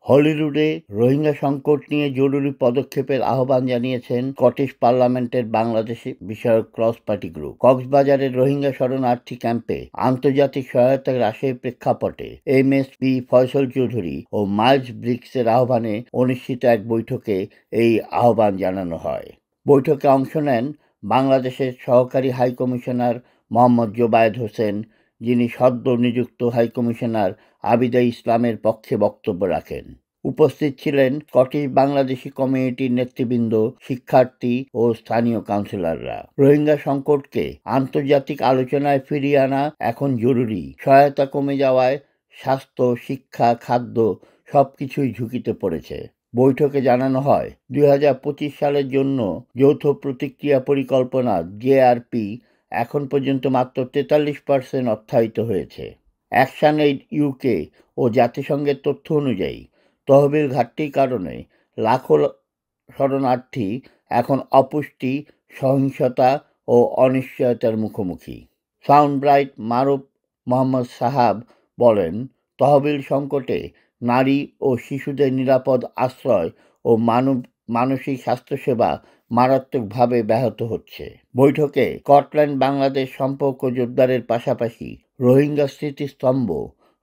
হলিউডে রোহিঙ্গা সংকট নিয়ে জরুরি পদক্ষেপের আহ্বান জানিয়েছেন স্কটিশ পার্লামেন্টের বাংলাদেশ বিষয়ক ক্রস পার্টি গ্রুপ। কক্সবাজারের রোহিঙ্গা শরণার্থী ক্যাম্পে আন্তর্জাতিক সহায়তা হ্রাসের প্রেক্ষাপটে এমএসপি ফয়সল চৌধুরী ও মাইলস ব্রিক্সের আহ্বানে অনুষ্ঠিত এক বৈঠকে এই আহ্বান জানানো হয়। বৈঠকে অংশ নেন বাংলাদেশের সহকারী হাইকমিশনার মোহাম্মদ জোবায়েদ হোসেন, যিনি সদ্য নিযুক্ত হাইকমিশনার আবিদা ইসলামের পক্ষে বক্তব্য রাখেন। উপস্থিত ছিলেন স্কটিশ বাংলাদেশি কমিউনিটির নেতৃবৃন্দ, শিক্ষার্থী ও স্থানীয় কাউন্সিলররা। রোহিঙ্গা সংকটকে আন্তর্জাতিক আলোচনায় ফিরিয়ে আনা এখন জরুরি। সহায়তা কমে যাওয়ায় স্বাস্থ্য, শিক্ষা, খাদ্য সবকিছুই ঝুঁকিতে পড়েছে। বৈঠকে জানানো হয়, 2025 সালের জন্য যৌথ প্রতিক্রিয়া পরিকল্পনা জেআরপি এখন পর্যন্ত মাত্র 43% অর্থায়িত হয়েছে। অ্যাকশন এইড ইউকে ও জাতিসংঘের তথ্য অনুযায়ী তহবিল ঘাটতির কারণে লাখো শরণার্থী এখন অপুষ্টি, সহিংসতা ও অনিশ্চয়তার মুখোমুখি। সাউন্ড ব্রাইট মারুফ মোহাম্মদ সাহাব বলেন, তহবিল সংকটে নারী ও শিশুদের নিরাপদ আশ্রয় ও মানসিক স্বাস্থ্যসেবা মারাত্মকভাবে ব্যাহত হচ্ছে। বৈঠকে স্কটল্যান্ড বাংলাদেশ সম্পর্ক জোরদারের পাশাপাশি রোহিঙ্গা স্মৃতিস্তম্ভ,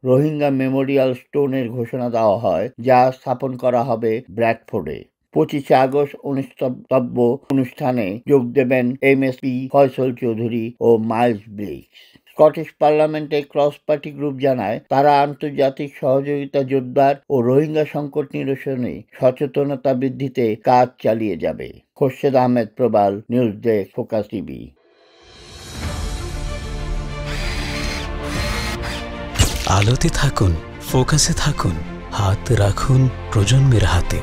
রোহিঙ্গা মেমোরিয়াল স্টোনের ঘোষণা দেওয়া হয়, যা স্থাপন করা হবে ব্র্যাডফোর্ডে। 25 আগস্ট অনুষ্ঠিতব্য অনুষ্ঠানে যোগ দেবেন এমএসপি ফয়সল চৌধুরী ও মাইলস ব্রিক্স। স্কটিশ পার্লামেন্টে ক্রস পার্টি গ্রুপ জানায়, তারা আন্তর্জাতিক সহযোগিতা জোরদার ও রোহিঙ্গা সংকট নিরসনে সচেতনতা বৃদ্ধিতে কাজ চালিয়ে যাবে। খোরশেদ আহমেদ প্রবাল, নিউজ ডেস্ক, ফোকাস টিভি। আলোতে থাকুন, ফোকাসে থাকুন, হাত রাখুন প্রজন্মের হাতে।